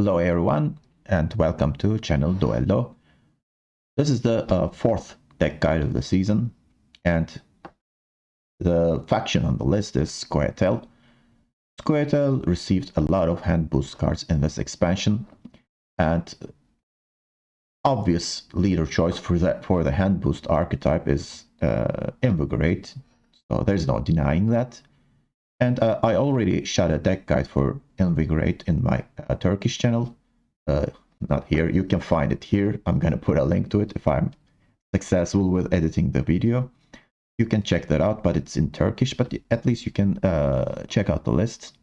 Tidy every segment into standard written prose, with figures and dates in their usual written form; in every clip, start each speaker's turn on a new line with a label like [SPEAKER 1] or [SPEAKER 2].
[SPEAKER 1] Hello everyone and welcome to channel Duello. This is the fourth deck guide of the season and the faction on the list is Squirtle. Squirtle received a lot of hand boost cards in this expansion and obvious leader choice for the hand boost archetype is Invigorate, so there's no denying that. And I already shot a deck guide for Invigorate in my Turkish channel. Not here, you can find it here. I'm gonna put a link to it if I'm successful with editing the video. You can check that out, but it's in Turkish, but at least you can check out the list.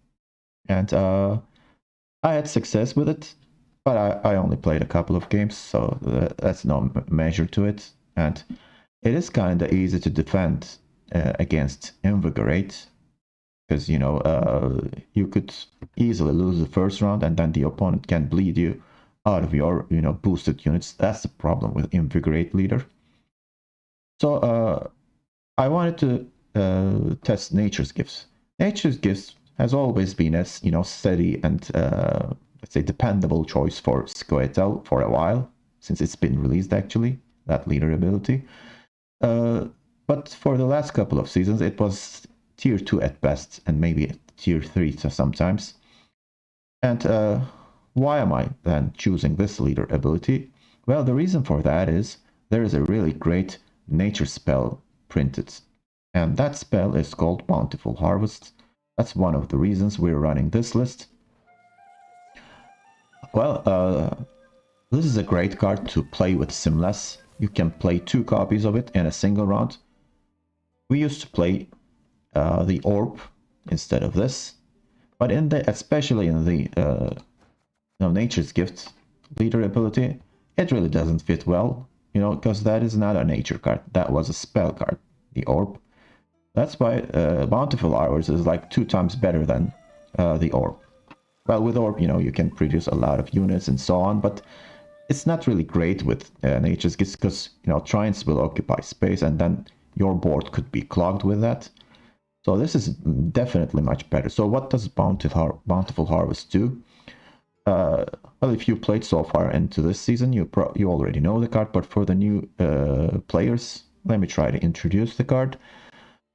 [SPEAKER 1] And I had success with it, but I only played a couple of games, so that's no measure to it. And it is kind of easy to defend against Invigorate, because you could easily lose the first round and then the opponent can bleed you out of your boosted units. That's the problem with Invigorate leader. So I wanted to test Nature's Gifts. Nature's Gifts has always been a steady and let's say dependable choice for Squirtle for a while, since it's been released actually, that leader ability. But for the last couple of seasons it was tier 2 at best, and maybe tier 3 sometimes. And why am I then choosing this leader ability? Well, the reason for that is there is a really great nature spell printed, and that spell is called Bountiful Harvest. That's one of the reasons we're running this list. Well, this is a great card to play with Simless. You can play 2 copies of it in a single round. We used to play the orb instead of this, but especially in the Nature's Gift leader ability, it really doesn't fit well, because that is not a nature card, that was a spell card, the orb. That's why Bountiful Hours is like 2 times better than the orb. Well, with orb, you can produce a lot of units and so on, but it's not really great with Nature's Gifts, because Trines will occupy space and then your board could be clogged with that. So this is definitely much better. So what does Bountiful Harvest do? Well, if you played so far into this season, you already know the card, but for the new players, let me try to introduce the card.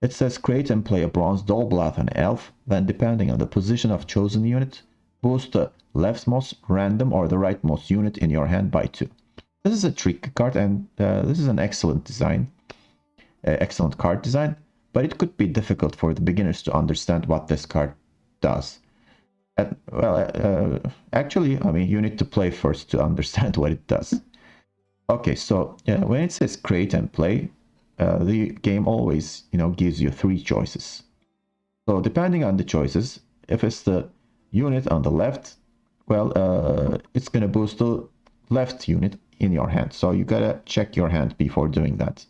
[SPEAKER 1] It says create and play a bronze Dolblath elf, then depending on the position of chosen unit, boost the leftmost, random, or the rightmost unit in your hand by 2. This is a tricky card, and this is an excellent design, excellent card design. But it could be difficult for the beginners to understand what this card does. And, well, actually, I mean, you need to play first to understand what it does. Okay, so when it says create and play, the game always, gives you 3 choices. So depending on the choices, if it's the unit on the left, well, it's gonna boost the left unit in your hand. So you gotta check your hand before doing that.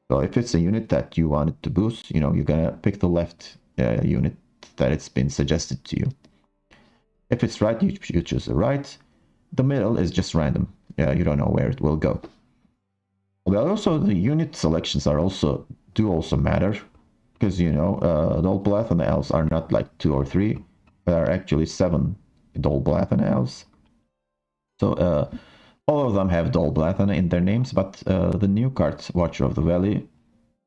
[SPEAKER 1] So if it's a unit that you wanted to boost, you're gonna pick the left unit that it's been suggested to you. If it's right, you choose the right. The middle is just random. You don't know where it will go. Well, also the unit selections do also matter, because the Dolblath and the elves are not like 2 or 3. There are actually 7 Dolblath and elves. So all of them have Dolblathana in their names, but the new card, Watcher of the Valley,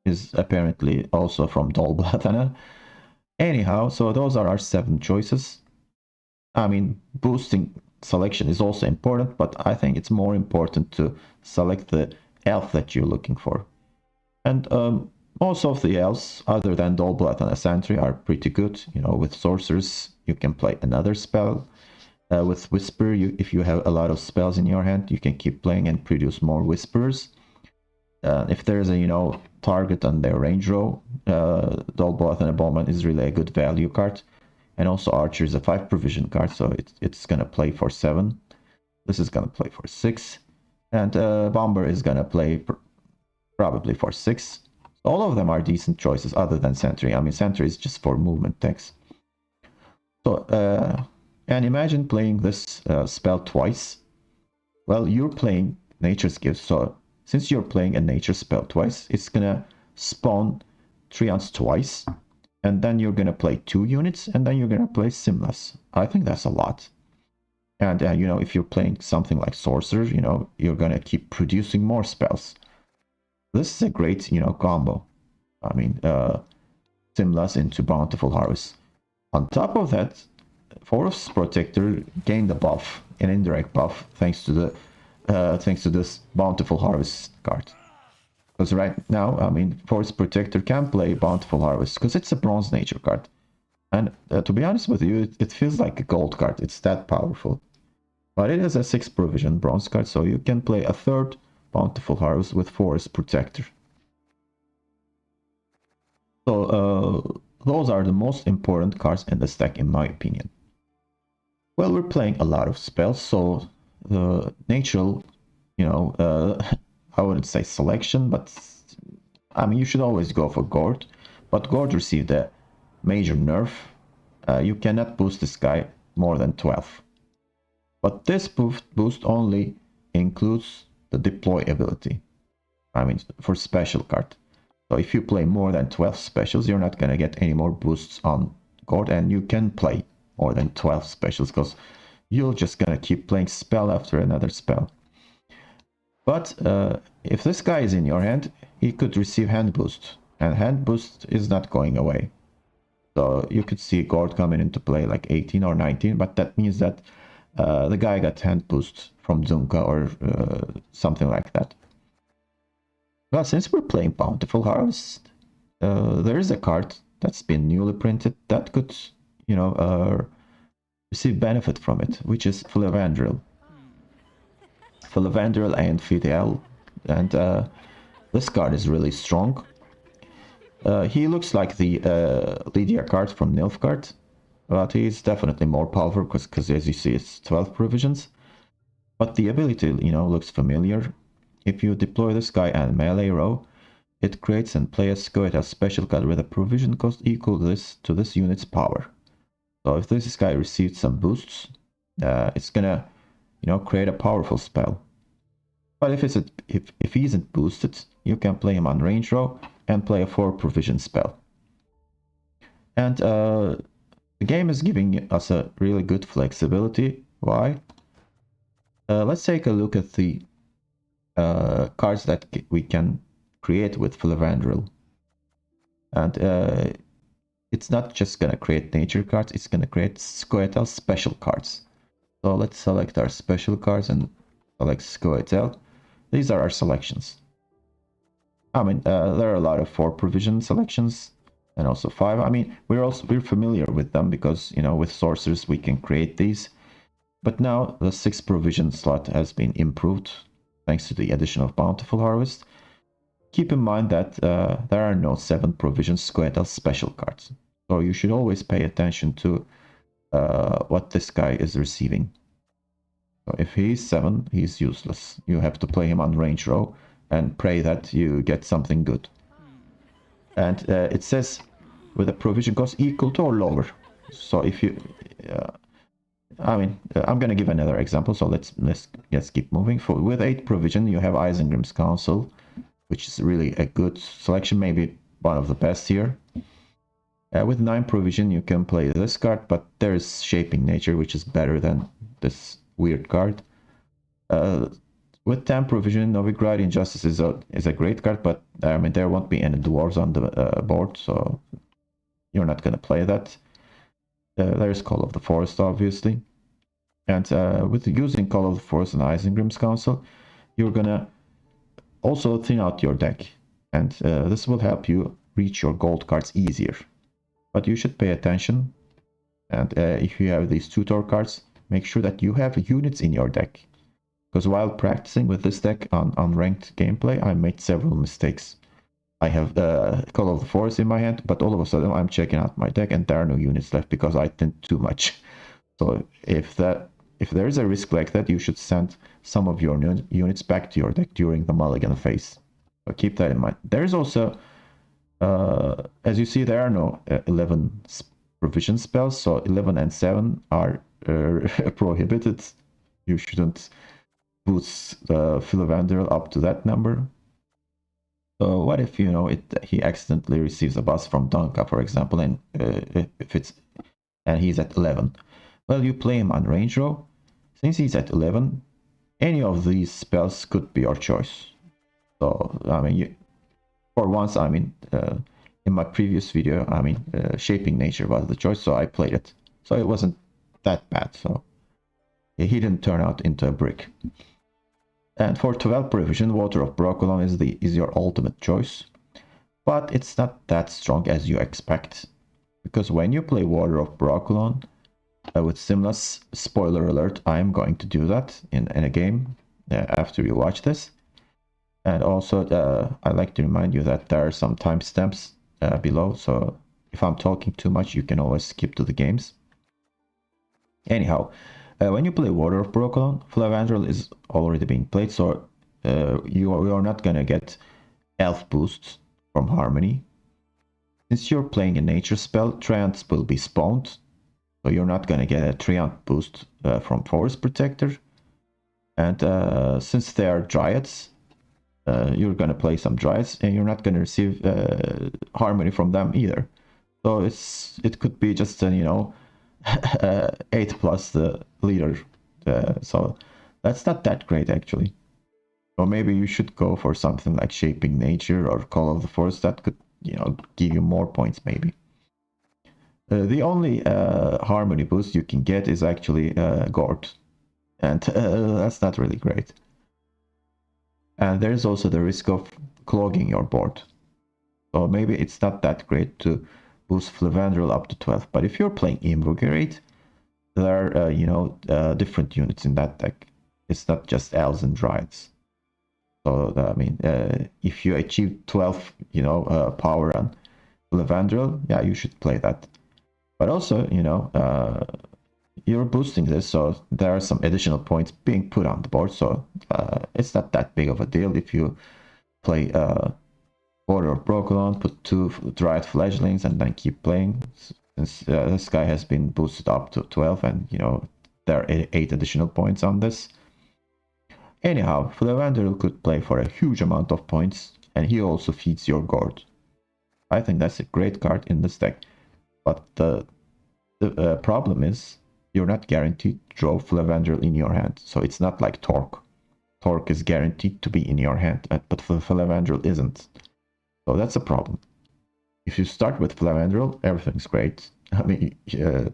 [SPEAKER 1] is apparently also from Dolblathana. Anyhow, so those are our 7 choices. I mean, boosting selection is also important, but I think it's more important to select the elf that you're looking for. And most of the elves, other than Dolblathana Sentry, are pretty good. With sorcerers, you can play another spell. With Whisper, if you have a lot of spells in your hand, you can keep playing and produce more Whispers. If there's a target on their range row, Dolblath and Bowman is really a good value card. And also Archer is a 5 provision card, so it's gonna play for 7. This is gonna play for 6. And Bomber is gonna play probably for 6. All of them are decent choices other than Sentry. I mean, Sentry is just for movement decks. So and imagine playing this spell twice. Well, you're playing Nature's Gift, so since you're playing a nature spell twice, it's gonna spawn Treants twice, and then you're gonna play 2 units, and then you're gonna play Simless. I think that's a lot. And, you know, if you're playing something like Sorcerer, you know, you're going to keep producing more spells. This is a great, you know, combo. I mean, Simlas into Bountiful Harvest. On top of that, Forest Protector gained a buff, an indirect buff, thanks to this Bountiful Harvest card. Because right now, I mean, Forest Protector can play Bountiful Harvest because it's a bronze nature card. And to be honest with you, it feels like a gold card. It's that powerful. But it is a 6 provision bronze card, so you can play a third Bountiful Harvest with Forest Protector. So those are the most important cards in this deck, in my opinion. Well, we're playing a lot of spells, so the natural, you know, I wouldn't say selection, but I mean, you should always go for Gord. But Gord received a major nerf. You cannot boost this guy more than 12. But this boost only includes the deploy ability. I mean, for special card. So if you play more than 12 specials, you're not going to get any more boosts on Gord, and you can play more than 12 specials because you're just going to keep playing spell after another spell. But if this guy is in your hand, he could receive hand boost, and hand boost is not going away. So you could see Gord coming into play like 18 or 19, but that means that the guy got hand boost from Zunka or something like that. Well, since we're playing Bountiful Harvest, there is a card that's been newly printed that could, you know, receive benefit from it, which is Filavandrel. Filavandrel and Fidel, and this card is really strong. He looks like the Lydia card from Nilfgaard, but he's definitely more powerful because as you see, it's 12 provisions. But the ability, you know, looks familiar. If you deploy this guy and melee row, it creates and plays a special card with a provision cost equal to this unit's power. So if this guy receives some boosts, it's gonna, you know, create a powerful spell. But if he isn't boosted, you can play him on range row and play a 4 provision spell. And the game is giving us a really good flexibility. Why? Let's take a look at the cards that we can create with Filavandrel. And it's not just gonna create nature cards, it's gonna create Scoia'tael special cards. So let's select our special cards and select Scoia'tael. These are our selections. I mean, there are a lot of 4 provision selections and also 5. I mean, we're familiar with them because, you know, with sorcerers we can create these. But now the 6 provision slot has been improved thanks to the addition of Bountiful Harvest. Keep in mind that there are no 7 provision Scoia'tael special cards. So you should always pay attention to what this guy is receiving. So if he's 7, he's useless. You have to play him on range row and pray that you get something good. And it says with a provision cost equal to or lower. So if you... I mean, I'm gonna give another example, so let's keep moving. With 8 provision, you have Isengrim's Council, which is really a good selection, maybe one of the best here. With 9 provision, you can play this card, but there is Shaping Nature, which is better than this weird card. With 10 provision, Novigrad Injustice is a great card, but I mean, there won't be any dwarves on the board, so you're not gonna play that. There's Call of the Forest, obviously. And with using Call of the Forest and Isengrim's Council, you're gonna also thin out your deck. And this will help you reach your gold cards easier. But you should pay attention. And if you have these tutor cards, make sure that you have units in your deck. Because while practicing with this deck on ranked gameplay, I made several mistakes. I have Call of the Forest in my hand, but all of a sudden I'm checking out my deck and there are no units left because I thinned too much. So if there is a risk like that, you should send some of your units back to your deck during the mulligan phase. So keep that in mind. There is also, as you see, there are no 11 provision spells, so 11 and 7 are prohibited. You shouldn't boost Filavandrel up to that number. So what if, you know, he accidentally receives a buzz from Donka, for example, and if it's and he's at 11? Well, you play him on range row, since he's at 11, any of these spells could be your choice. So, I mean, for once, I mean, in my previous video, I mean, Shaping Nature was the choice, so I played it. So it wasn't that bad, so he didn't turn out into a brick. And for 12 provision, Water of Brokilon is your ultimate choice. But it's not that strong as you expect. Because when you play Water of Brokilon with Simlas, spoiler alert, I'm going to do that in a game after you watch this. And also, I'd like to remind you that there are some timestamps below, so if I'm talking too much, you can always skip to the games. Anyhow, when you play Water of Brokilon, Flavandrel is already being played, so you are not gonna get Elf boosts from Harmony. Since you're playing a nature spell, Treants will be spawned, so you're not gonna get a Treant boost from Forest Protector. And since they are Dryads, you're gonna play some Dryads, and you're not gonna receive Harmony from them either. So it could be just an, 8 plus the leader. So that's not that great actually. Or maybe you should go for something like Shaping Nature or Call of the Forest that could, give you more points maybe. The only Harmony boost you can get is actually Gord. And that's not really great. And there's also the risk of clogging your board. So maybe it's not that great to boost Flavandrel up to 12. But if you're playing Invigorate, there are, different units in that deck. It's not just Elves and Dryads. So, I mean, if you achieve 12, power on Flavandrel, yeah, you should play that. But also, you're boosting this, so there are some additional points being put on the board. So it's not that big of a deal if you play Water of Brokilon, put 2 Dryad Fledglings, and then keep playing. Since this guy has been boosted up to 12, and there are 8 additional points on this. Anyhow, Flavandrel could play for a huge amount of points, and he also feeds your Gord. I think that's a great card in this deck. But the problem is, you're not guaranteed to draw Flavandrel in your hand. So it's not like Torque. Torque is guaranteed to be in your hand, but Flavandrel isn't. So that's a problem. If you start with Flavandrel, everything's great. I mean, your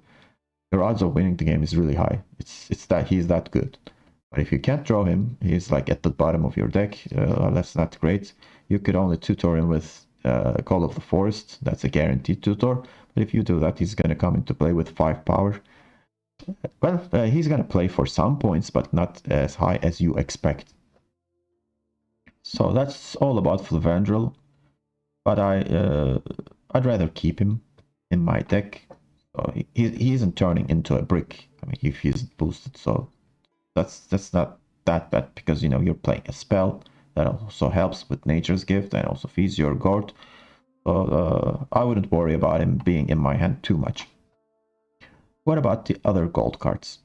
[SPEAKER 1] odds of winning the game is really high. It's that he's that good. But if you can't draw him, he's like at the bottom of your deck. That's not great. You could only tutor him with Call of the Forest. That's a guaranteed tutor. But if you do that, he's going to come into play with 5 power. Well, he's going to play for some points, but not as high as you expect. So that's all about Flavandrel. But I'd rather keep him in my deck. So he isn't turning into a brick. I mean, if he's boosted, so that's not that bad, because you're playing a spell that also helps with Nature's Gift and also feeds your Gord. So I wouldn't worry about him being in my hand too much. What about the other gold cards?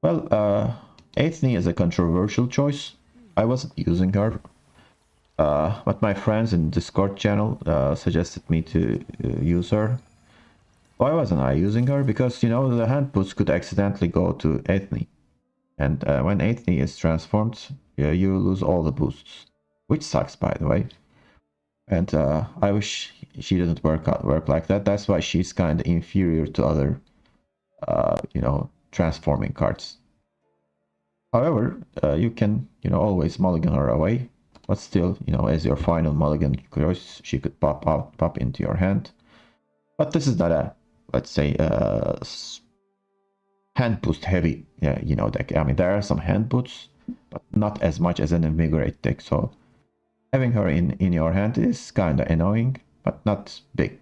[SPEAKER 1] Well, Aethne is a controversial choice. I wasn't using her, but my friends in Discord channel suggested me to use her. Why wasn't I using her? Because, the hand boost could accidentally go to Aethne. And when Aethne is transformed, you lose all the boosts. Which sucks, by the way. And I wish she didn't work like that. That's why she's kind of inferior to other, transforming cards. However, you can, always mulligan her away. But still, as your final mulligan choice, she could pop into your hand. But this is not a, let's say, hand boost heavy, deck. I mean, there are some hand boosts, but not as much as an Invigorate deck. So having her in your hand is kind of annoying, but not big,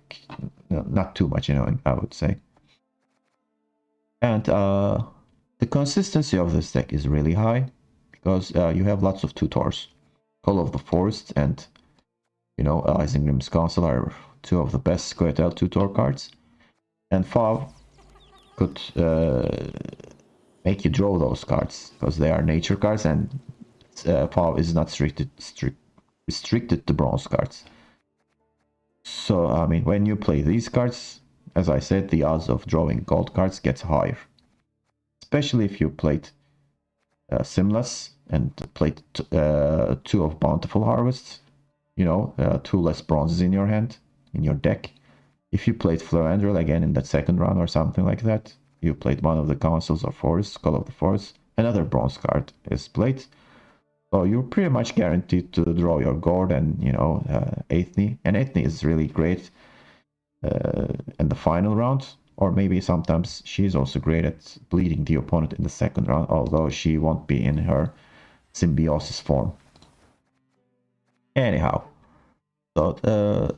[SPEAKER 1] not too much annoying, I would say. And the consistency of this deck is really high, because you have lots of tutors. Call of the Forest and, Isengrim's Council are 2 of the best Squirtle tutor cards. And Fav could make you draw those cards, because they are nature cards, and Fav is not restricted to bronze cards. So, I mean, when you play these cards, as I said, the odds of drawing gold cards gets higher. especially if you played Simless and played 2 of Bountiful Harvest, you know, 2 less bronzes in your hand, in your deck. If you played Flavandrel again in that second round or something like that, you played one of the Councils of Forest, Call of the Forest, another bronze card is played. So you're pretty much guaranteed to draw your Gourd and, you know, Aethne. And Aethne is really great in the final round. Or maybe sometimes she's also great at bleeding the opponent in the second round, although she won't be in her symbiosis form. Anyhow, so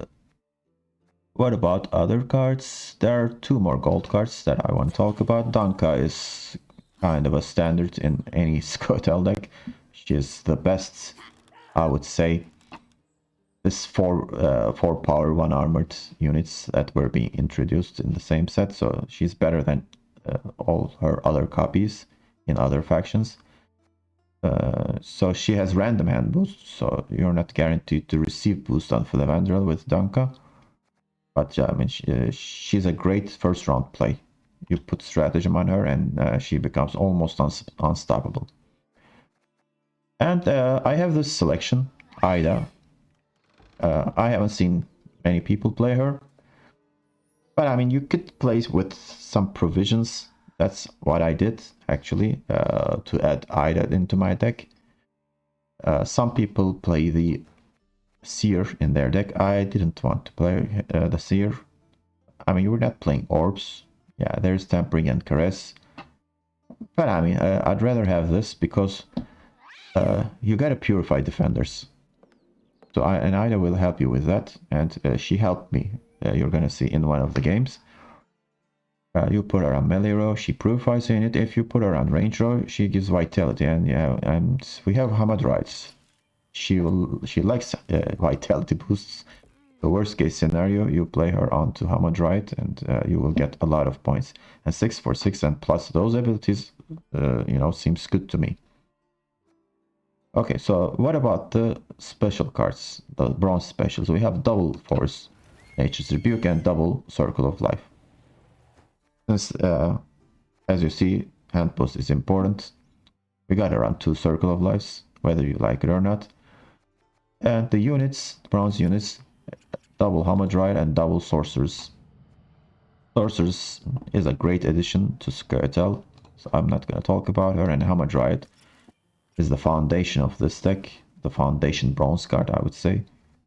[SPEAKER 1] what about other cards? There are 2 more gold cards that I want to talk about. Danka is kind of a standard in any Scotel deck. She's the best, I would say. This 4 power, 1 armored units that were being introduced in the same set, so she's better than all her other copies in other factions. So she has random hand boost, so you're not guaranteed to receive boost on Flavandrel with Danka. But yeah, I mean, she's a great first round play. You put stratagem on her and she becomes almost unstoppable. And I have this selection, Ida. I haven't seen many people play her. But I mean, you could play with some provisions. That's what I did, actually, to add Ida into my deck. Some people play the Seer in their deck. I didn't want to play the Seer. I mean, you're not playing Orbs. Yeah, there's Tampering and Caress. But I mean, I'd rather have this because you gotta purify defenders. So and Ida will help you with that, and she helped me. You're gonna see in one of the games. You put her on melee row, she purifies in it. If you put her on range row, she gives vitality, and yeah, and we have Hamadrytes. She likes vitality boosts. The worst case scenario, you play her onto Hamadryte, and you will get a lot of points. And 6 for 6 and plus those abilities, you know, seems good to me. Okay, so what about the special cards, the bronze specials? We have double Force, Nature's Rebuke, and double Circle of Life. Since, as you see, hand boost is important. We got around 2 Circle of Lives, whether you like it or not. And the units, bronze units, double Hamadryte and double Sorcerers. Sorcerers is a great addition to Scotel, so I'm not going to talk about her. And Hamadryte is the foundation of this deck, the foundation bronze card, I would say.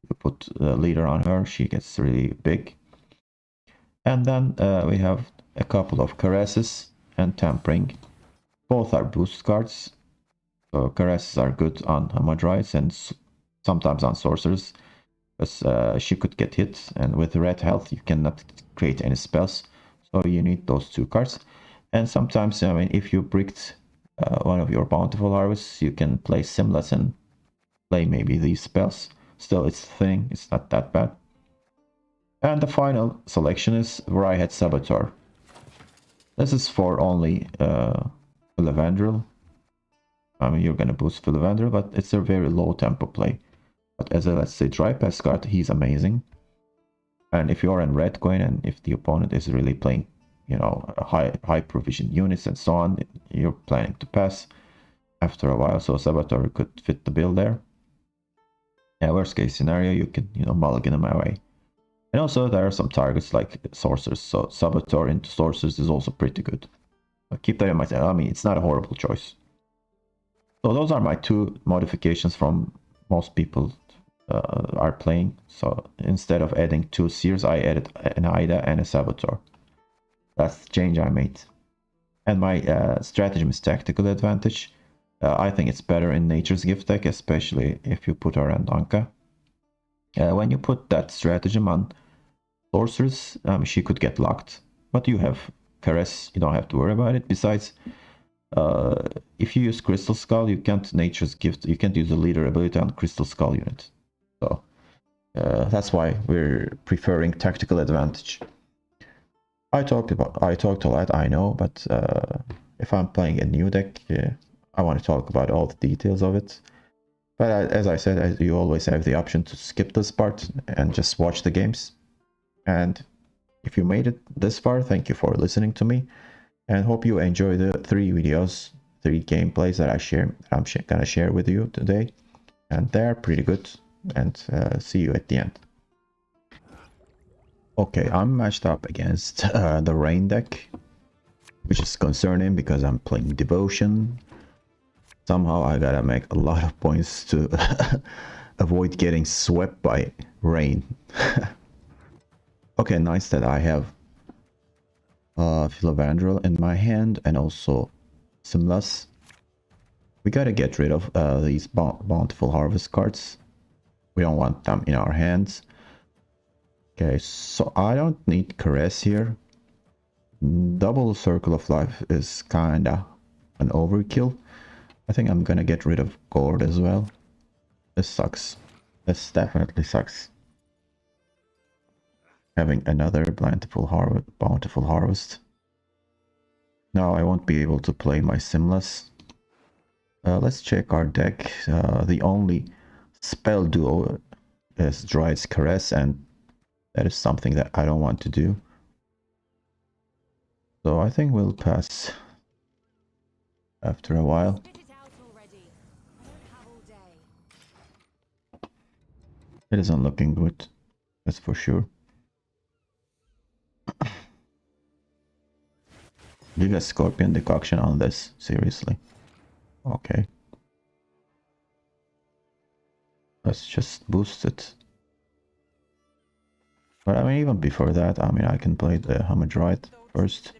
[SPEAKER 1] You put the leader on her, she gets really big. And then we have a couple of Caresses and Tampering. Both are boost cards. So Caresses are good on Hamadrytes and sometimes on Sorcerers, because she could get hit, and with red health you cannot create any spells. So you need those 2 cards. And sometimes, I mean, if you bricked one of your Bountiful Harvests, you can play Simless and play maybe these spells. Still, it's thinning, it's not that bad. And the final selection is Wryhead Saboteur. This is for only Flavandrel. I mean, you're gonna boost Flavandrel, but it's a very low tempo play. But as a, let's say, dry pass card, he's amazing. And if you're in red coin and if the opponent is really playing, you know, high provision units and so on, you're planning to pass after a while. So Saboteur could fit the bill there. Yeah, worst case scenario, you can, you know, mulligan him away. And also there are some targets like Sorcerers, so Saboteur into Sorcerers is also pretty good. But keep that in mind. I mean, it's not a horrible choice. So those are my 2 modifications from most people are playing. So instead of adding 2 Seers, I added an Ida and a Saboteur. That's the change I made. And my stratagem is Tactical Advantage. I think it's better in Nature's Gift deck, especially if you put her on Danka. When you put that stratagem on Sorcerers, she could get locked. But you have Caress, you don't have to worry about it. Besides, if you use Crystal Skull, you can't Nature's Gift, you can't use the leader ability on Crystal Skull unit. So that's why we're preferring Tactical Advantage. I talked a lot, I know, but if I'm playing a new deck, I want to talk about all the details of it. But as I said, you always have the option to skip this part and just watch the games. And if you made it this far, thank you for listening to me. And hope you enjoy the 3 gameplays that I'm gonna share with you today. And they're pretty good. And see you at the end. Okay, I'm matched up against the Rain deck, which is concerning because I'm playing Devotion. Somehow I gotta make a lot of points to avoid getting swept by Rain. Okay, nice that I have Philovandrel in my hand and also Simlas. We gotta get rid of these Bountiful Harvest cards. We don't want them in our hands. Okay, so I don't need Caress here. Double Circle of Life is kinda an overkill. I think I'm gonna get rid of Gourd as well. This sucks. This definitely sucks. Having another Bountiful Harvest. Now I won't be able to play my Simlas. Let's check our deck. The only spell duo is Dryad's Caress, and that is something that I don't want to do. So I think we'll pass after a while. It isn't looking good, that's for sure. Giga Scorpion Decoction on this, seriously. Okay. Let's just boost it. But I mean, even before that, I mean, I can play the Hamadryad first.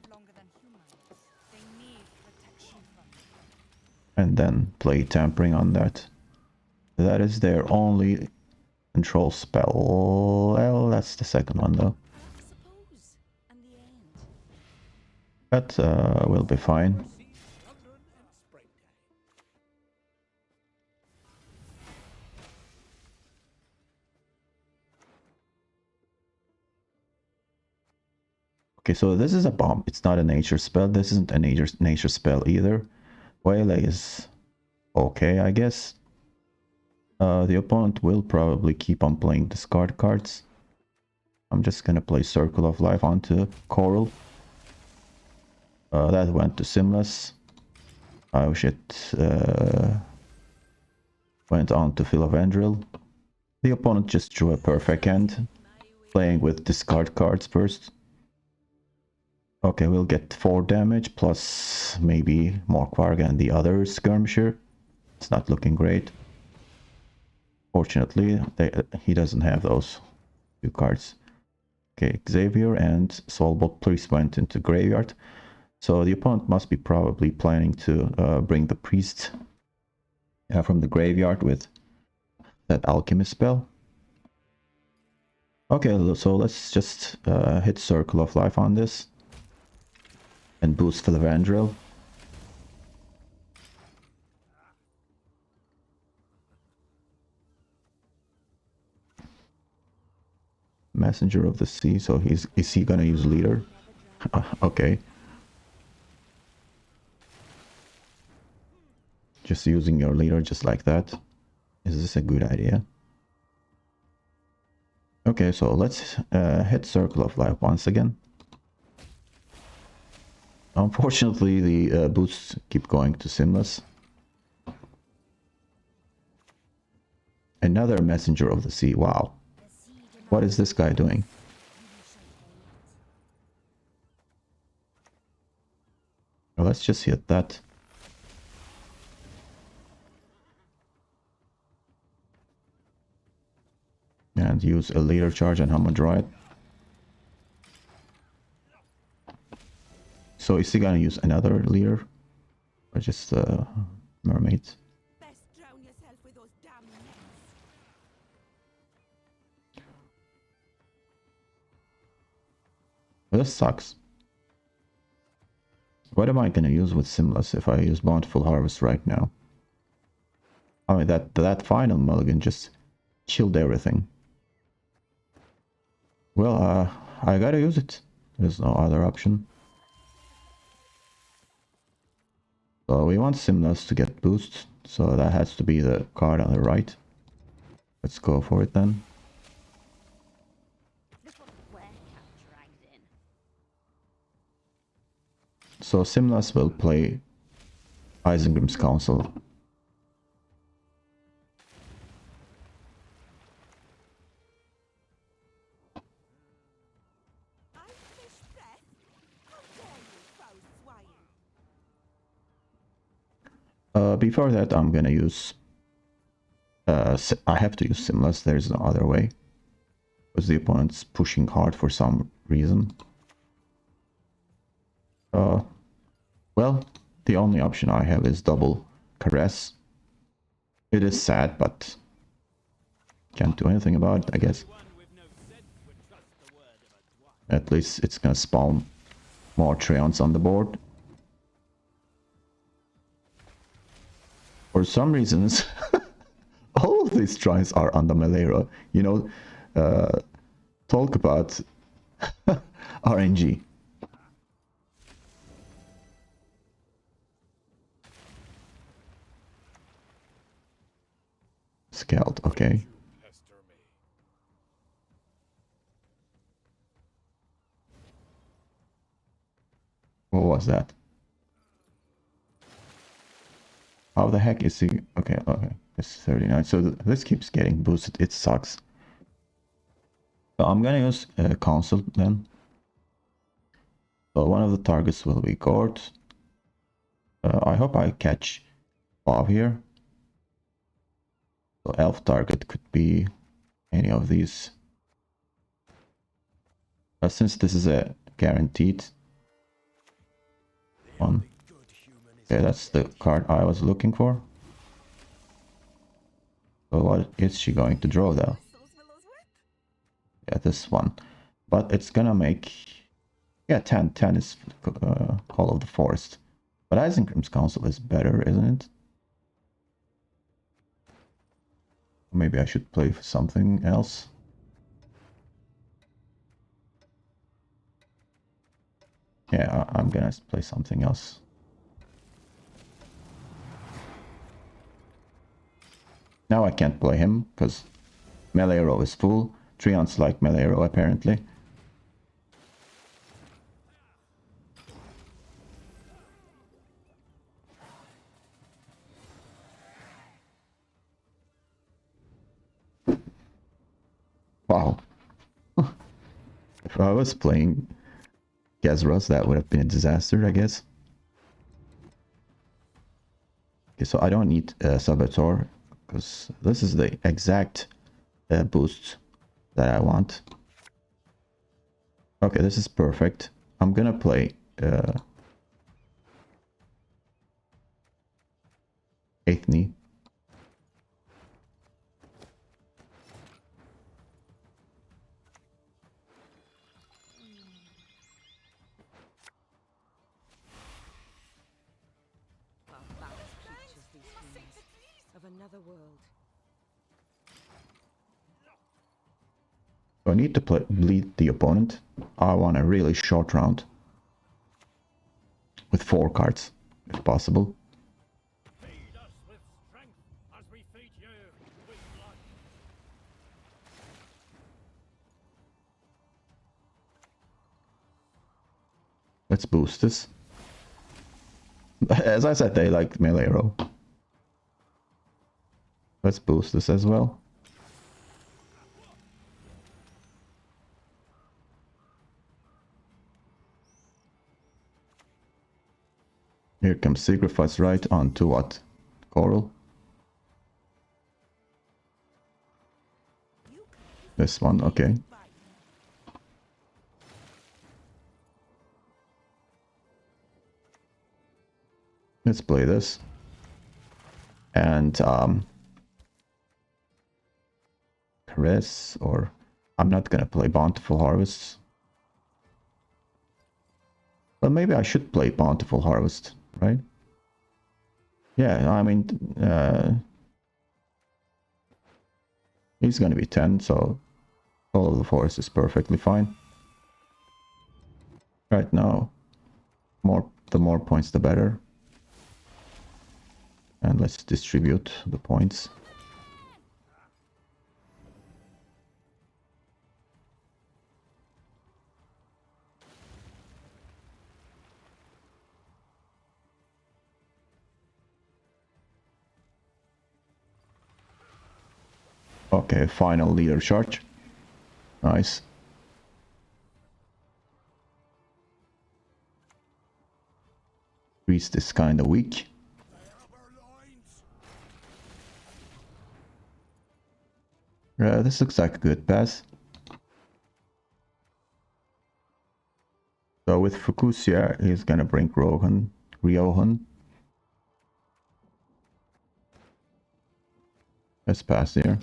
[SPEAKER 1] And then play Tampering on that. That is their only control spell. Well, that's the second one though. But we'll be fine. Okay, so this is a bomb. It's not a nature spell. This isn't a nature spell either. Waylay is okay, I guess. The opponent will probably keep on playing discard cards. I'm just gonna play Circle of Life onto Coral. That went to Simlas. Oh shit. Went on to Philovandrel. The opponent just drew a perfect hand, playing with discard cards first. Okay, we'll get 4 damage, plus maybe more Kvarga and the other Skirmisher. It's not looking great. Fortunately, he doesn't have those 2 cards. Okay, Xavier and Soulbolt Priest went into Graveyard. So the opponent must be probably planning to bring the Priest from the Graveyard with that Alchemist spell. Okay, so let's just hit Circle of Life on this. And boost Philovandrel. Messenger of the Sea, so is he gonna use Leader? Okay. Just using your Leader just like that. Is this a good idea? Okay, so let's hit Circle of Life once again. Unfortunately, the boosts keep going to Simlas. Another Messenger of the Sea, wow. What is this guy doing? Well, let's just hit that. And use a Leader Charge on Hamadryad. So is he gonna use another Leader? Or just Mermaid? Well, this sucks. What am I gonna use with Simlas if I use Bountiful Harvest right now? I mean, that final mulligan just chilled everything. Well, I gotta use it. There's no other option. So we want Simlas to get boost, so that has to be the card on the right. Let's go for it then. So Simlas will play Isengrim's Council. Before that, I'm gonna use... I have to use Simlas, there's no other way. Because the opponent's pushing hard for some reason. Well, the only option I have is double Caress. It is sad, but can't do anything about it, I guess. At least it's gonna spawn more Treants on the board. For some reasons, all of these tries are on the melee row. You know, talk about RNG. Scout, okay. What was that? How the heck is he? Okay, okay. It's 39. So this keeps getting boosted. It sucks. So I'm gonna use Council then. So one of the targets will be Gord. I hope I catch Bob here. So elf target could be any of these. Since this is a guaranteed one. Okay, that's the card I was looking for. So what is she going to draw though? Yeah, this one. But it's gonna make... Yeah, 10. 10 is Call of the Forest. But Isengrim's Council is better, isn't it? Maybe I should play for something else. Yeah, I'm gonna play something else. Now I can't play him, because melee row is full. Treants like melee row, apparently. Wow. If I was playing Gezros, that would have been a disaster, I guess. Okay, so I don't need Saboteur, because this is the exact boost that I want. Okay, this is perfect. I'm gonna play Aethne.
[SPEAKER 2] Of another world.
[SPEAKER 1] So I need to bleed the opponent. I want a really short round. With 4 cards, if possible.
[SPEAKER 3] Feed us with strength as we feed you with blood.
[SPEAKER 1] Let's boost this. As I said, they like melee row. Let's boost this as well. Here comes Sacrifice right onto what? Coral? This one, okay. Let's play this. And Caress, or I'm not gonna play Bountiful Harvest. Well, maybe I should play Bountiful Harvest, right? Yeah, I mean, he's gonna be 10, so Call of the Forest is perfectly fine. Right now, the more points the better. And let's distribute the points. Okay, final leader charge. Nice. Priest is kinda weak. This looks like a good pass. So with Fukusia, he's gonna bring Ryohan. Let's pass here.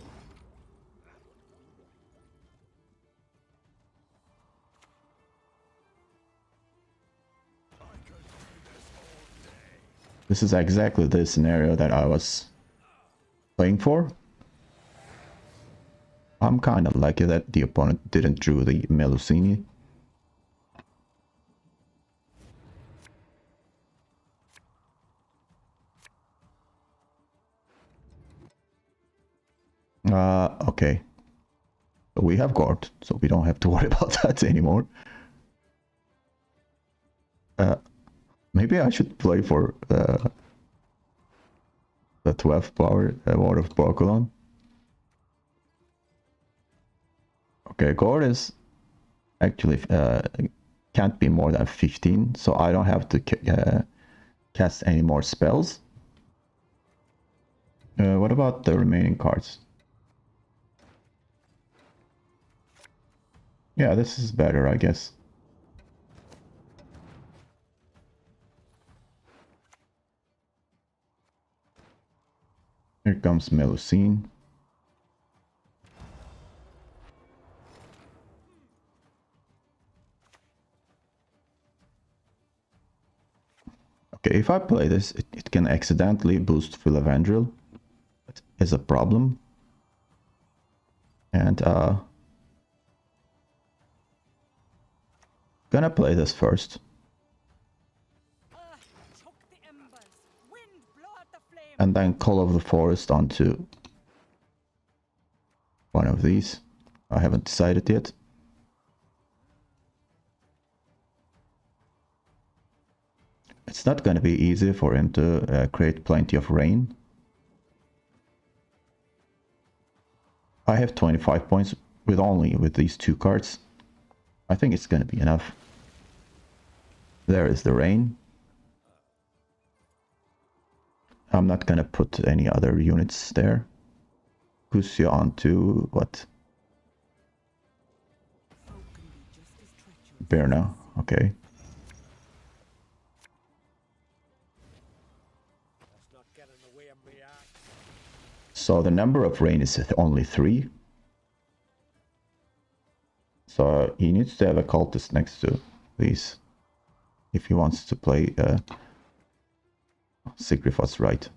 [SPEAKER 1] This is exactly the scenario that I was playing for. I'm kind of lucky that the opponent didn't draw the Melusini. Okay. So we have guard, so we don't have to worry about that anymore. Maybe I should play for the 12th power, Ward of Bokolon. Okay, guard is actually can't be more than 15, so I don't have to cast any more spells. What about the remaining cards? Yeah, this is better, I guess. Here comes Melusine. Okay, if I play this, it can accidentally boost Philavandrel. That is a problem. And gonna play this first.
[SPEAKER 2] Choke the embers. Wind, blow out the flame.
[SPEAKER 1] And then Call of the Forest onto one of these. I haven't decided yet. It's not gonna be easy for him to create plenty of rain. I have 25 points with these two cards. I think it's gonna be enough. There is the rain. I'm not gonna put any other units there. Kusia onto what? Berna, okay. So the number of rain is only 3. So he needs to have a cultist next to these if he wants to play Sigrifa's right.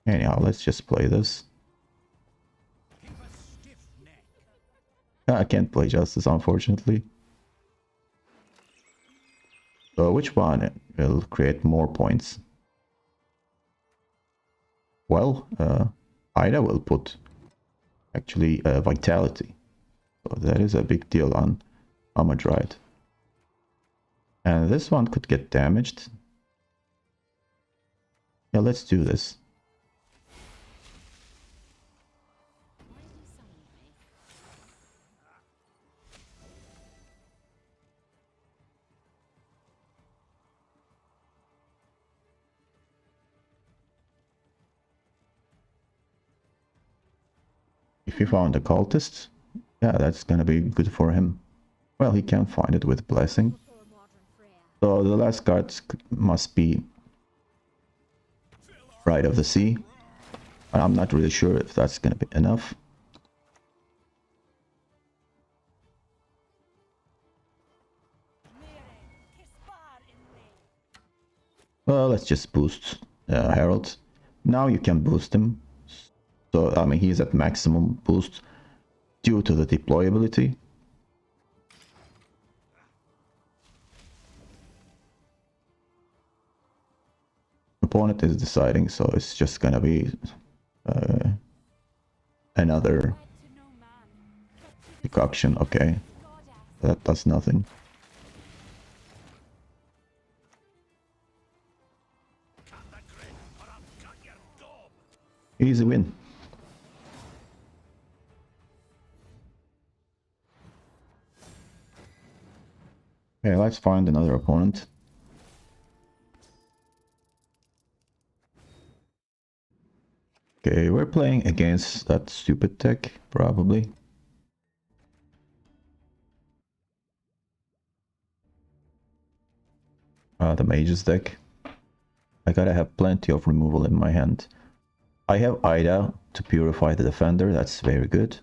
[SPEAKER 1] Anyhow, let's just play this. I can't play Justice, unfortunately. So which one will create more points? Well, Ida will put actually Vitality. So that is a big deal on Amadride. And this one could get damaged. Yeah, let's do this. If he found a cultist, yeah, that's gonna be good for him. Well, he can find it with Blessing. So the last card must be Rite of the Sea. I'm not really sure if that's gonna be enough. Well, let's just boost Herald. Now you can boost him. So, I mean, he's at maximum boost due to the deployability. Opponent is deciding, so it's just gonna be another decoction. Okay, that does nothing. Easy win. Okay, let's find another opponent. Okay, we're playing against that stupid deck, probably. The Mage's deck. I gotta have plenty of removal in my hand. I have Ida to purify the defender, that's very good.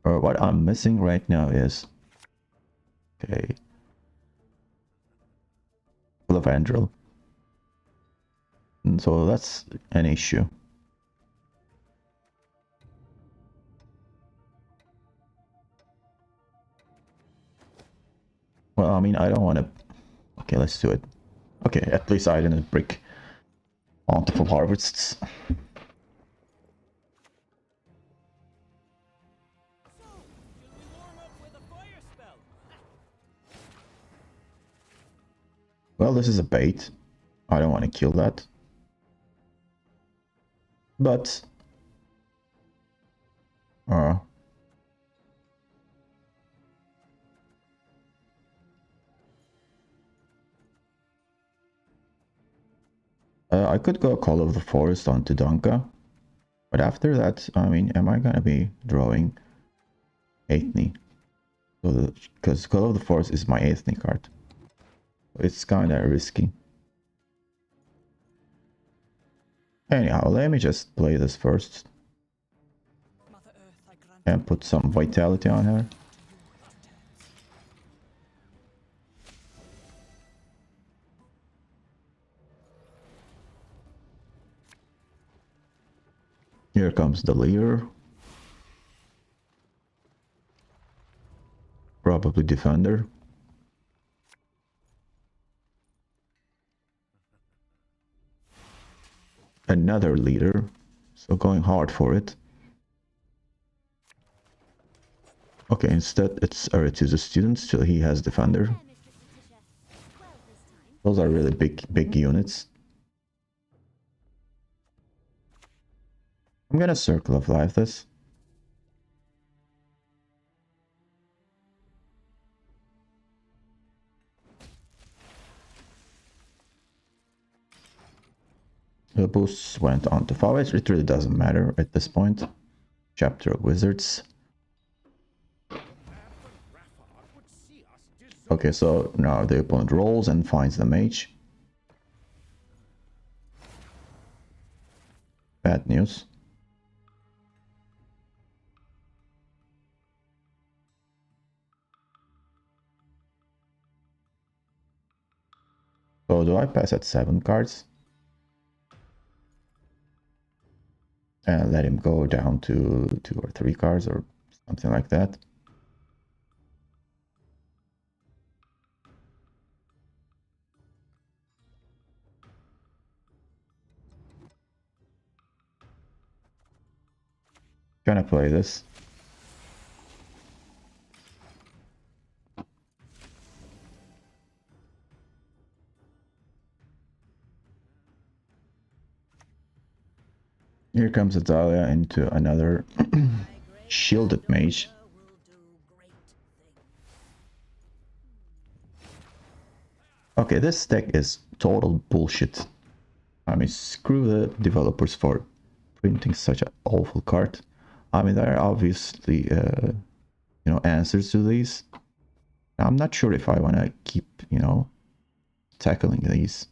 [SPEAKER 1] What I'm missing right now is... Okay. Lavandrel. And so that's an issue. Well, I mean, I don't want to... Okay, let's do it. Okay, at least I didn't brick multiple harvests.
[SPEAKER 2] So, shall we warm up with a fire spell?
[SPEAKER 1] Well, this is a bait. I don't want to kill that. But... I could go Call of the Forest onto Donka. But after that, I mean, am I gonna be drawing Aethne? So because Call of the Forest is my Aethne card. It's kinda risky. Anyhow, let me just play this first.
[SPEAKER 2] Mother Earth, I grant
[SPEAKER 1] And put some vitality on her. Here comes the leader. Probably defender. Another leader. So going hard for it. Okay, instead it's Aretusa student, so he has defender. Those are really big units. I'm gonna Circle of Life this. The boosts went on to forward. It really doesn't matter at this point. Chapter of Wizards. Okay, so now the opponent rolls and finds the mage. Bad news. So do I pass at 7 cards? And let him go down to 2 or 3 cards or something like that. Gonna play this. Here comes Adalia into another shielded mage. Okay, this deck is total bullshit. I mean, screw the developers for printing such an awful card. I mean, there are obviously, answers to these. I'm not sure if I want to keep, tackling these.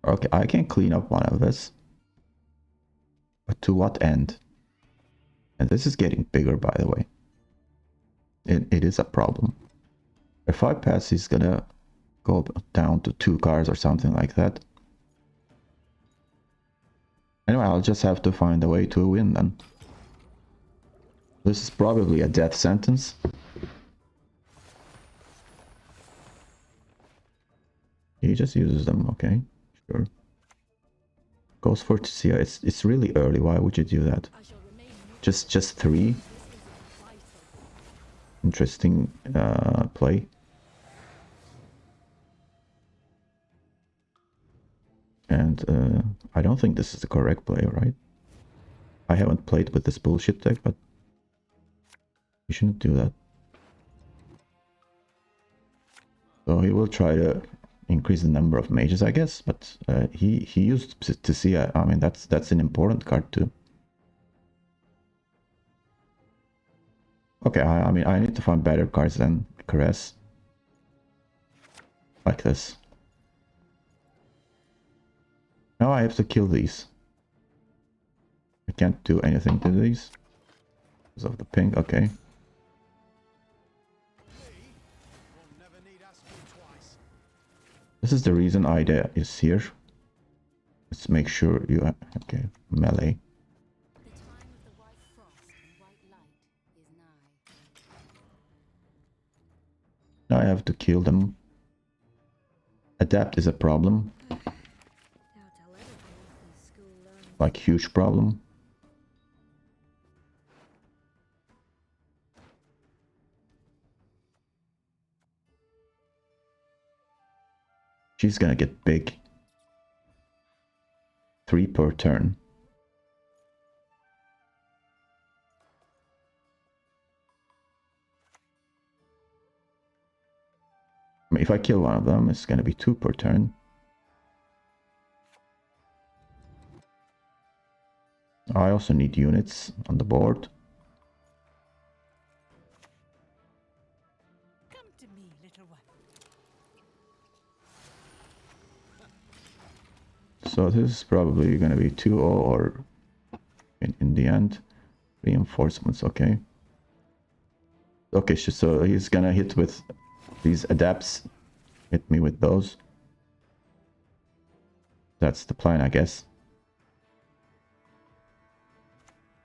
[SPEAKER 1] Okay, I can clean up one of this. But to what end? And this is getting bigger, by the way. It is a problem. If I pass, he's gonna go down to 2 cards or something like that. Anyway, I'll just have to find a way to win then. This is probably a death sentence. He just uses them, okay, sure. Goes for Tsia. It's really early. Why would you do that? Just 3. Interesting play. And I don't think this is the correct play, right? I haven't played with this bullshit deck, but You shouldn't do that. So he will try to increase the number of mages, I guess, but he used to see. I mean, that's an important card too. Okay, I mean, I need to find better cards than Caress. Like this. Now I have to kill these. I can't do anything to these because of the ping. Okay. This is the reason Ida is here. Let's make sure you have... Okay, melee.
[SPEAKER 4] The time of the white frost and white light is nigh.
[SPEAKER 1] Now I have to kill them. Adapt is a problem. Like, huge problem. She's gonna get big. 3 per turn. I mean, if I kill one of them, it's gonna be 2 per turn. I also need units on the board.
[SPEAKER 2] Come to me, little one.
[SPEAKER 1] So this is probably gonna be 2-0 or in the end. Reinforcements, okay. Okay, so he's gonna hit with these adapts. Hit me with those. That's the plan, I guess.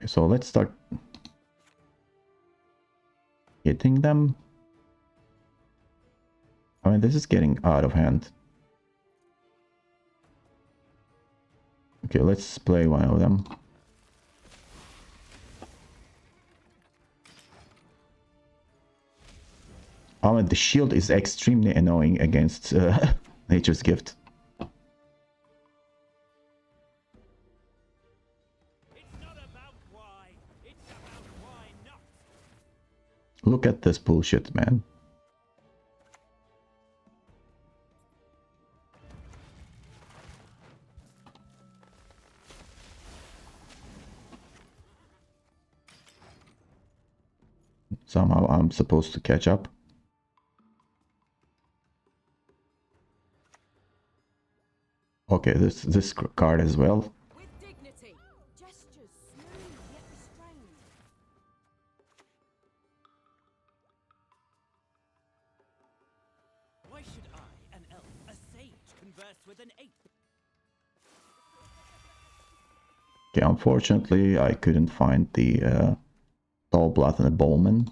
[SPEAKER 1] So let's start hitting them. I mean, this is getting out of hand. Okay, let's play one of them. Oh, and the shield is extremely annoying against Nature's Gift. Look at this bullshit, man. Somehow I'm supposed to catch up. Okay, this card as well.
[SPEAKER 4] With dignity, gestures smooth yet restrained.
[SPEAKER 5] Why should I, an elf, a sage, converse with an ape?
[SPEAKER 1] Okay, unfortunately, I couldn't find the Tallblath and the Bowman.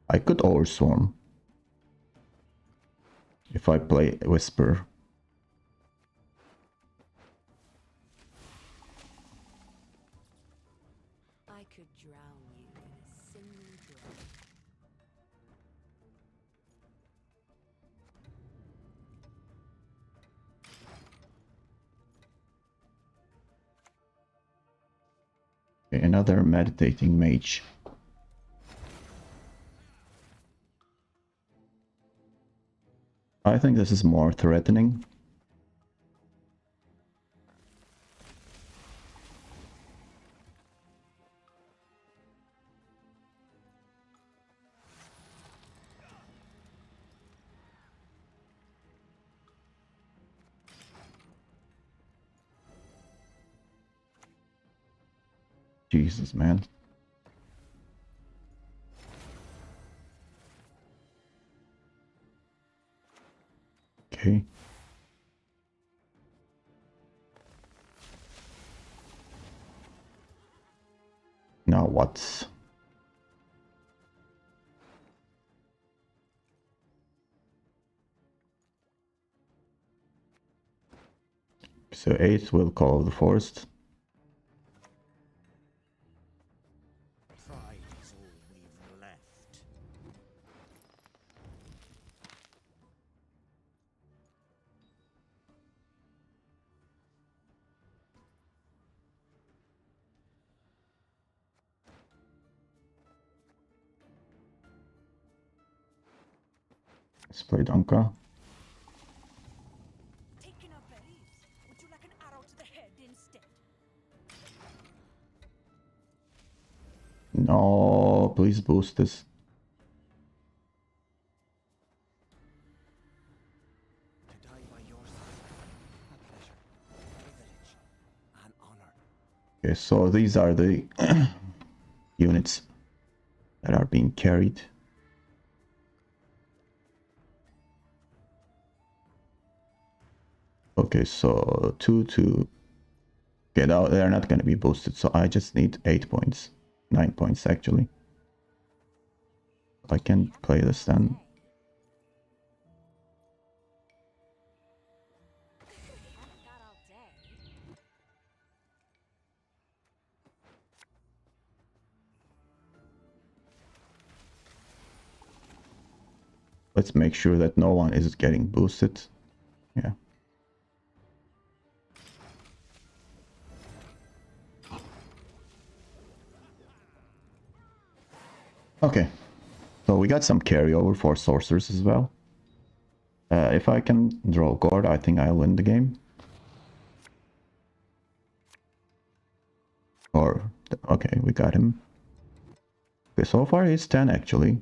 [SPEAKER 1] I could Overswarm if I play Whisper.
[SPEAKER 4] I could drown you in a single drop.
[SPEAKER 1] Okay, another Meditating Mage. I think this is more threatening. Jesus, man. Okay. Now what? So 8 will call the forest.
[SPEAKER 3] Pride is all we've left.
[SPEAKER 1] Let's play Donka.
[SPEAKER 2] Taking our berries. Would you like an arrow to the head instead?
[SPEAKER 1] No, please boost this.
[SPEAKER 5] To die by your side. A pleasure, a privilege, an honor.
[SPEAKER 1] Okay, so these are the units that are being carried. Okay, so 2 to... Okay, now they're not going to be boosted, so I just need 8 points. 9 points, actually. I can play this then.
[SPEAKER 4] Haven't got all day.
[SPEAKER 1] Let's make sure that no one is getting boosted. Yeah. Okay. So we got some carryover for sorcerers as well. If I can draw Gord, I think I'll win the game. Or, okay, we got him. Okay, so far he's 10 actually.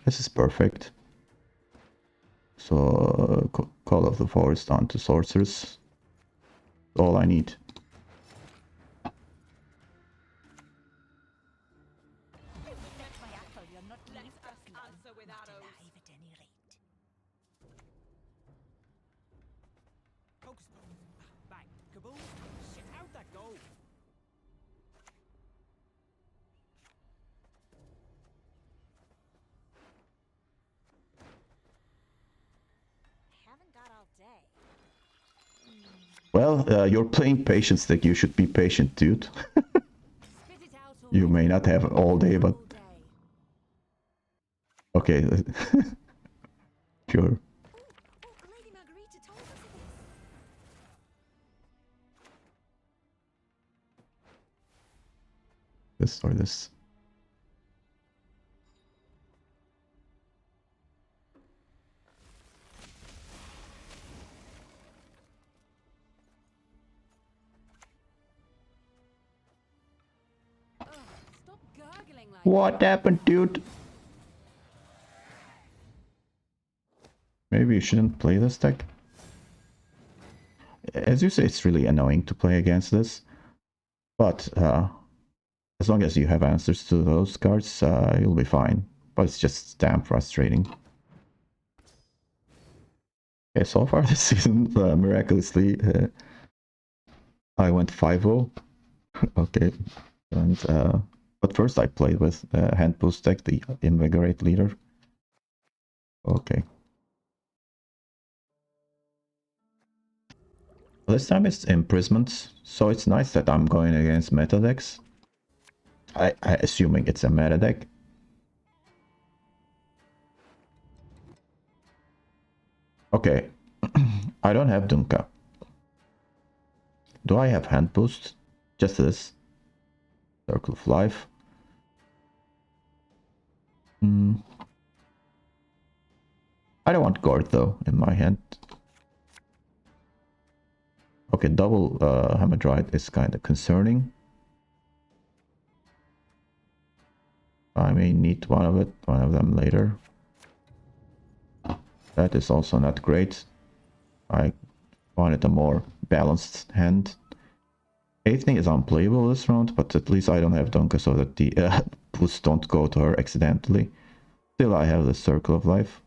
[SPEAKER 1] This is perfect. So, Call of the Forest onto sorcerers. All I need.
[SPEAKER 2] That's my apple. You're not left us answer with arrows. Alive at any rate.
[SPEAKER 5] Hocus pocus. Bang. Kaboom. Shit, how'd that go?
[SPEAKER 4] Haven't got all day.
[SPEAKER 1] Well, you're playing patience deck. You should be patient, dude.
[SPEAKER 4] Spit it out
[SPEAKER 1] You may not have all day, but
[SPEAKER 4] all day.
[SPEAKER 1] okay. Sure.
[SPEAKER 4] Oh, Lady Margarita told us of this.
[SPEAKER 1] This or this.
[SPEAKER 4] Ugh, stop gurgling like
[SPEAKER 1] What happened, dude? Maybe you shouldn't play this deck. As you say, it's really annoying to play against this. But as long as you have answers to those cards, you'll be fine. But it's just damn frustrating. Okay, so far this season, miraculously, I went 5-0. Okay, and but first I played with hand boost deck, the Invigorate leader. Okay. This time it's Imprisonment, so it's nice that I'm going against meta decks. I assuming it's a meta deck. Okay, I don't have Dunka. Do I have hand boost? Just this. Circle of Life. I don't want Guard though in my hand. Okay, double Hamadryte is kind of concerning. I may need one of them later. That is also not great. I wanted a more balanced hand. Aethne is unplayable this round, but at least I don't have Donka so that the boosts don't go to her accidentally. Still, I have the Circle of Life.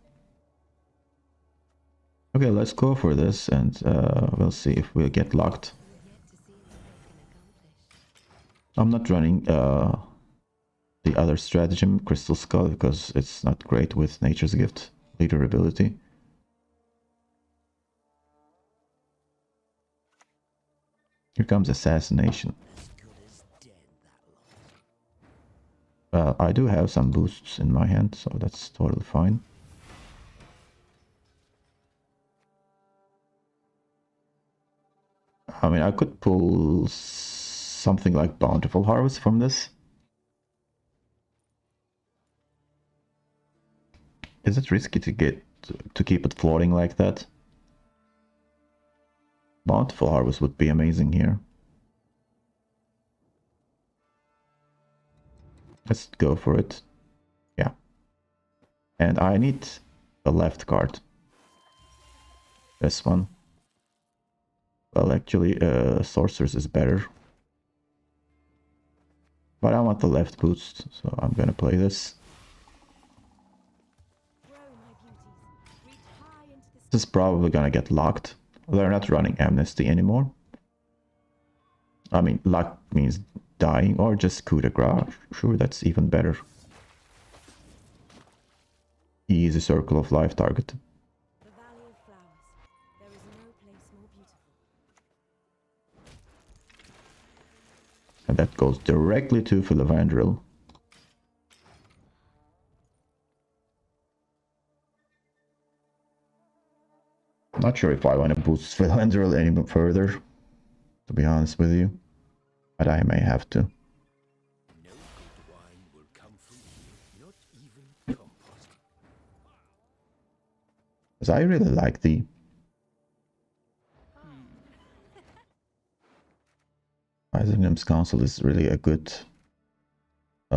[SPEAKER 1] Okay, let's go for this and we'll see if we'll get locked. I'm not running the other stratagem, Crystal Skull, because it's not great with Nature's Gift leader ability. Here comes Assassination. I do have some boosts in my hand, so that's totally fine. I mean, I could pull something like Bountiful Harvest from this. Is it risky to keep it floating like that? Bountiful Harvest would be amazing here. Let's go for it. Yeah. And I need the left card. This one. Well, actually, Sorceress is better. But I want the left boost, so I'm gonna play this.
[SPEAKER 4] Grow, my beauties. Reach high into the
[SPEAKER 1] This is probably gonna get locked. They're not running Amnesty anymore. I mean, luck means dying or just coup de grace. Sure, that's even better. Easy circle of life target.
[SPEAKER 4] The Valley of Flowers. There is no place more beautiful.
[SPEAKER 1] And that goes directly to Philavandrel. Not sure if I want to boost Philandrel any further, to be honest with you. But I may have to.
[SPEAKER 3] No good wine will come from here, not even compost.
[SPEAKER 1] Because I really like the... Isengrim's Council is really a good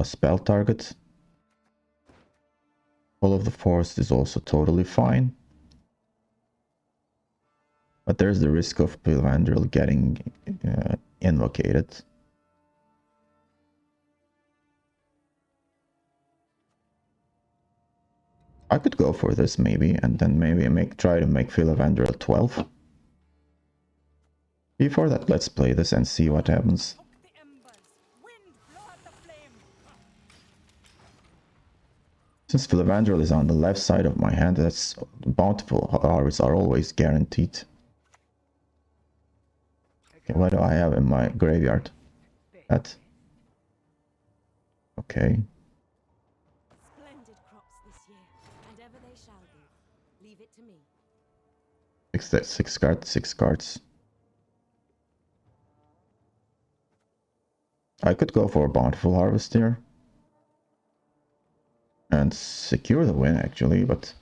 [SPEAKER 1] spell target. All of the Forest is also totally fine. But there's the risk of Philandrel getting invocated. I could go for this maybe, and then maybe try to make Philavandrel 12. Before that, let's play this and see what happens.
[SPEAKER 2] Up the embers. Wind, blow out the flame.
[SPEAKER 1] Since Philavandrel is on the left side of my hand, that's Bountiful Harvests are always guaranteed. Okay, what do I have in my graveyard? That. Okay.
[SPEAKER 4] Splendid crops this year, and ever they shall be. Leave it to me.
[SPEAKER 1] Six cards. I could go for a Bountiful Harvest here. And secure the win actually, but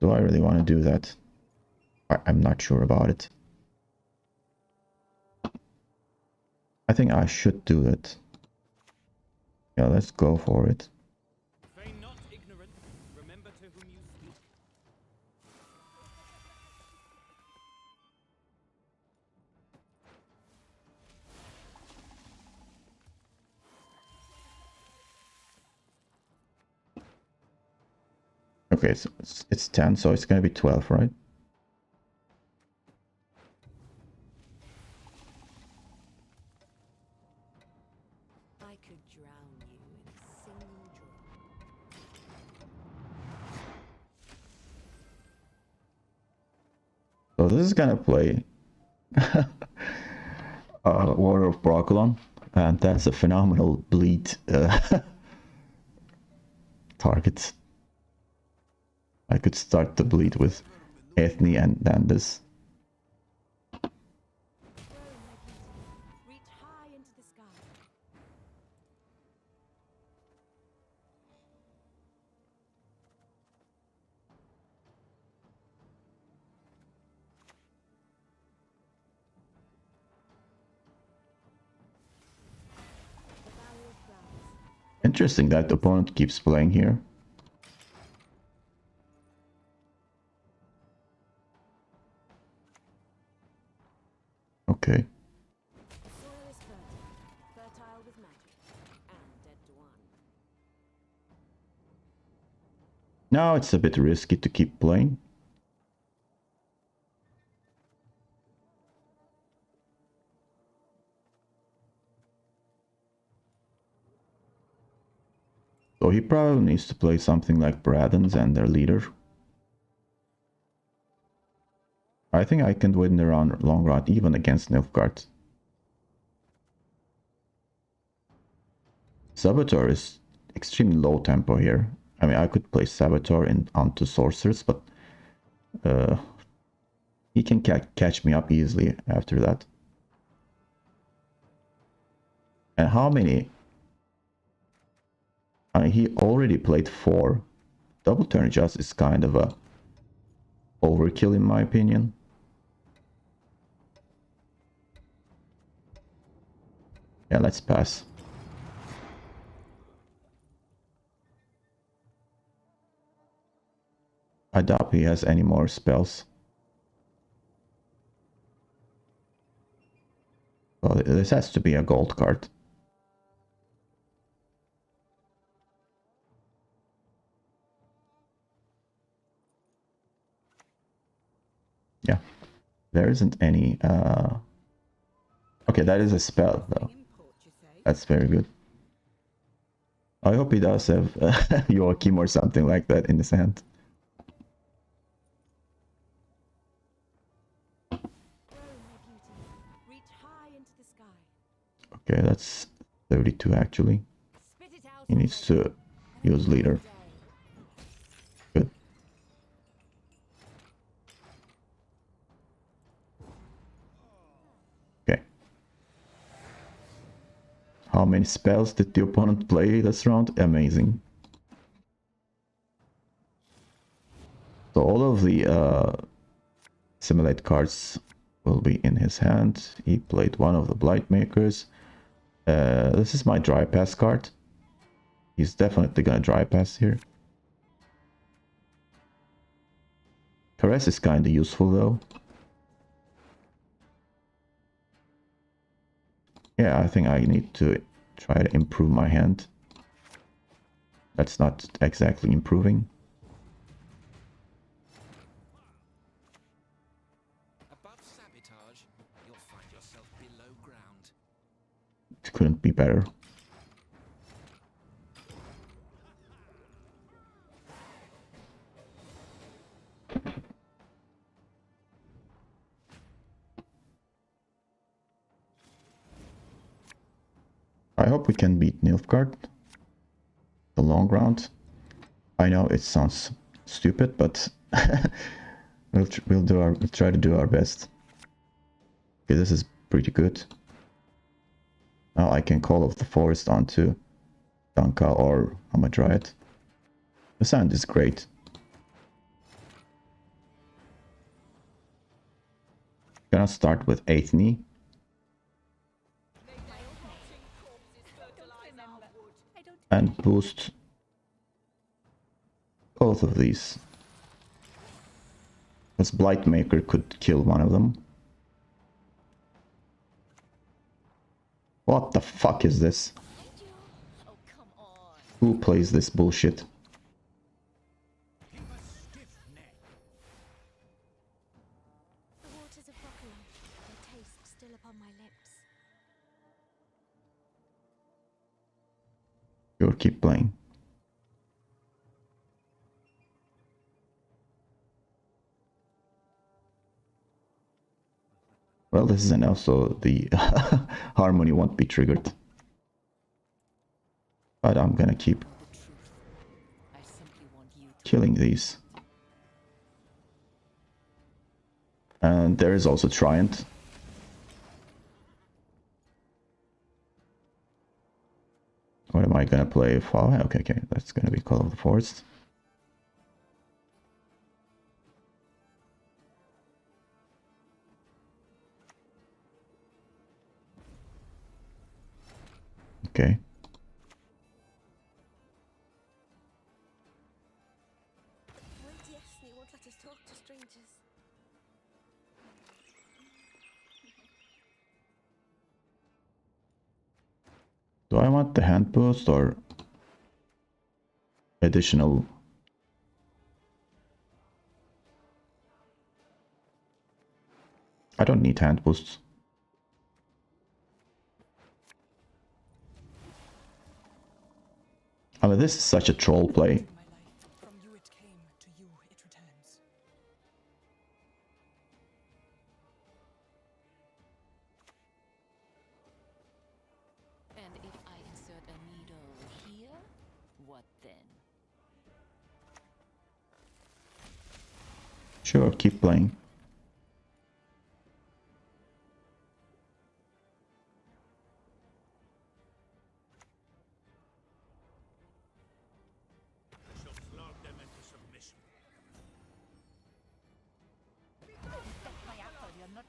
[SPEAKER 1] do I really want to do that? I'm not sure about it. I think I should do it. Yeah, let's go for it.
[SPEAKER 3] Feign not ignorance, remember to whom you speak.
[SPEAKER 1] Okay, so it's 10, so it's gonna be 12, right?
[SPEAKER 4] I could drown you in a single drop.
[SPEAKER 1] So this is gonna play Water of Broccolon, and that's a phenomenal bleed target. I could start the bleed with Ethne and then this.
[SPEAKER 4] Grow, my beauties. Reach high into the sky. The Valley of Flowers.
[SPEAKER 1] Interesting that the opponent keeps playing here. Okay.
[SPEAKER 4] The soil is fertile with magic, and dead to one.
[SPEAKER 1] Now it's a bit risky to keep playing. So he probably needs to play something like Braddon's and their leader. I think I can win the long run even against Nilfgaard. Saboteur is extremely low tempo here. I mean, I could play Saboteur onto Sorceress, but he can catch me up easily after that. And how many? I mean, he already played 4. Double turn adjust is kind of a overkill in my opinion. Yeah, let's pass. I doubt he has any more spells. Well, this has to be a gold card. Yeah, there isn't any. Okay, that is a spell though.
[SPEAKER 4] Import, you say?
[SPEAKER 1] That's very good. I hope he does have Joachim or something like that in his hand.
[SPEAKER 4] Grow, my beauty. Reach high into the sky.
[SPEAKER 1] Okay, that's 32 actually.
[SPEAKER 4] Spit it out.
[SPEAKER 1] He needs to use leader. Good. Okay. How many spells did the opponent play this round? Amazing. So all of the simulate cards will be in his hand. He played one of the Blight Makers. This is my dry pass card. He's definitely gonna dry pass here. Caress is kinda useful though. Yeah, I think I need to try to improve my hand. That's not exactly improving.
[SPEAKER 3] Above sabotage, you'll find yourself below ground.
[SPEAKER 1] It couldn't be better. I hope we can beat Nilfgaard. The long round. I know it sounds stupid, but we'll try to do our best. Okay, this is pretty good. Now I can call off the forest onto Danka or Hamadryad. The sound is great. Gonna start with 8th knee. And boost both of these. This Blightmaker could kill one of them. What the fuck is this?
[SPEAKER 2] Oh, come on.
[SPEAKER 1] Who plays this bullshit?
[SPEAKER 4] The waters of Broccolite, their taste still upon my lips.
[SPEAKER 1] Sure, keep playing. Well, this is an elf, so the harmony won't be triggered. But I'm gonna keep
[SPEAKER 2] I simply want you to
[SPEAKER 1] killing these. And there is also Triumph. What am I gonna play? Oh, okay, that's gonna be Call of the Forest. Okay.
[SPEAKER 4] Wait, yes, you won't let us talk to strangers.
[SPEAKER 1] Do I want the hand boost or additional? I don't need hand boosts. I mean, this is such a troll play.
[SPEAKER 5] My life. From you it came, to you it returns.
[SPEAKER 2] And if I insert a needle here, what then?
[SPEAKER 1] Sure, keep playing.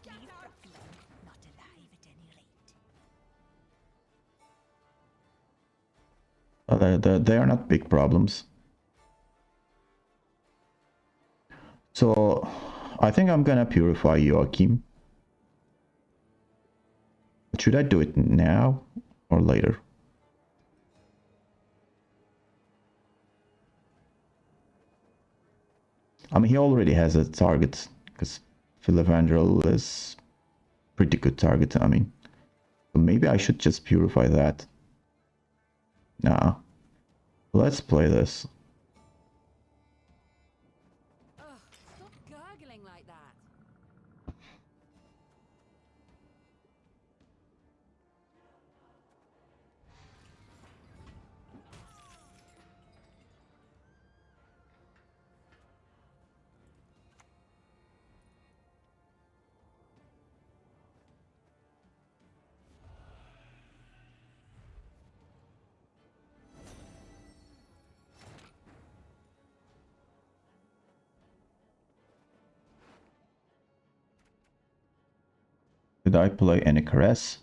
[SPEAKER 2] Leave Brooklyn not alive at any rate.
[SPEAKER 1] They are not big problems. So I think I'm gonna purify Joachim. Should I do it now or later? I mean, he already has a target, because Philevandrel is pretty good target, I mean. So maybe I should just purify that. Nah. Let's play this.
[SPEAKER 4] Ugh, stop gurgling like that.
[SPEAKER 1] Did I play any caress?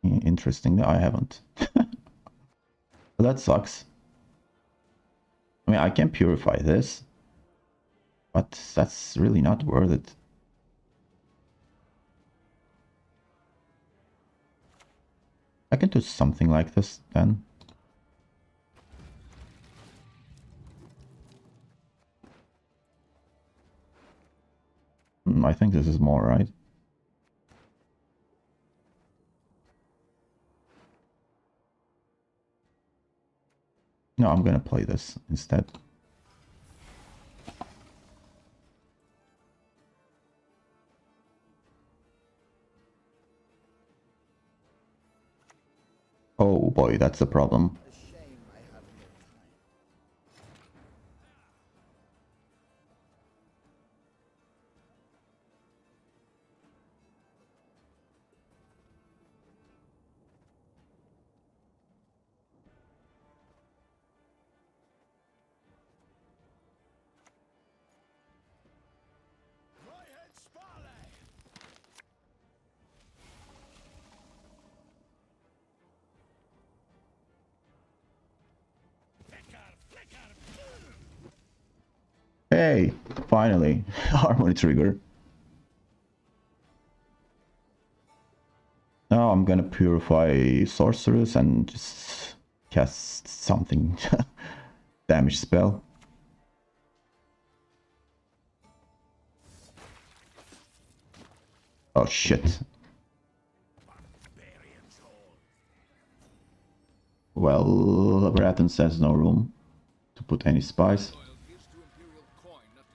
[SPEAKER 1] Interestingly, I haven't. That sucks. I mean, I can purify this, but that's really not worth it. I can do something like this then. I think this is more right. No, I'm gonna play this instead. Oh boy, that's a problem.
[SPEAKER 5] A shame I have no time.
[SPEAKER 1] Hey, finally, harmony trigger. Now I'm gonna purify sorceress and just cast something damage spell. Oh shit. Well, Braton says no room to put any spice.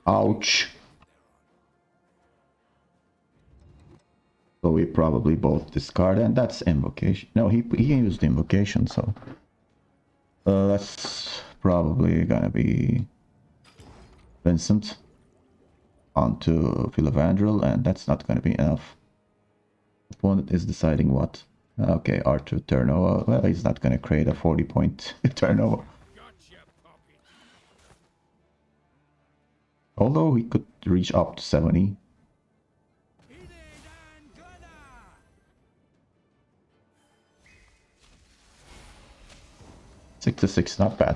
[SPEAKER 1] Ouch. So we probably both discard, and that's invocation. No, he used invocation, so that's probably gonna be Vincent onto Philevandrel, and that's not gonna be enough. Opponent is deciding what. Okay, R2 turnover. Well, he's not gonna create a 40-point turnover. Although he could reach up to 70. 6-6, not bad.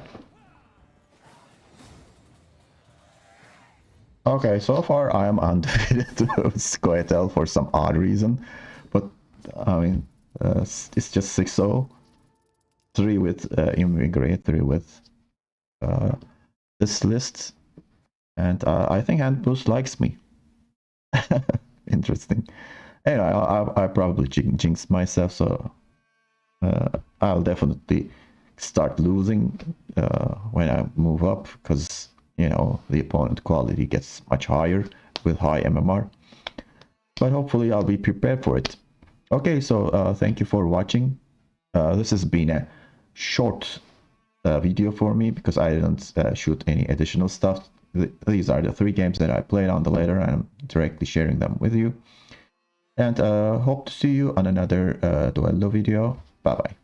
[SPEAKER 1] Okay, so far I am undefeated with Squirtle for some odd reason, but I mean, it's just 6-0. 3 with Invigorate, 3 with this list, and I think Handbuff likes me. Interesting. Anyway, I probably jinxed myself, so I'll definitely start losing when I move up, because you know the opponent quality gets much higher with high MMR, but hopefully I'll be prepared for it. Okay, so thank you for watching. This has been a short video for me because I didn't shoot any additional stuff. These are the 3 games that I played on the ladder, and I'm directly sharing them with you, and hope to see you on another Duello video. Bye bye.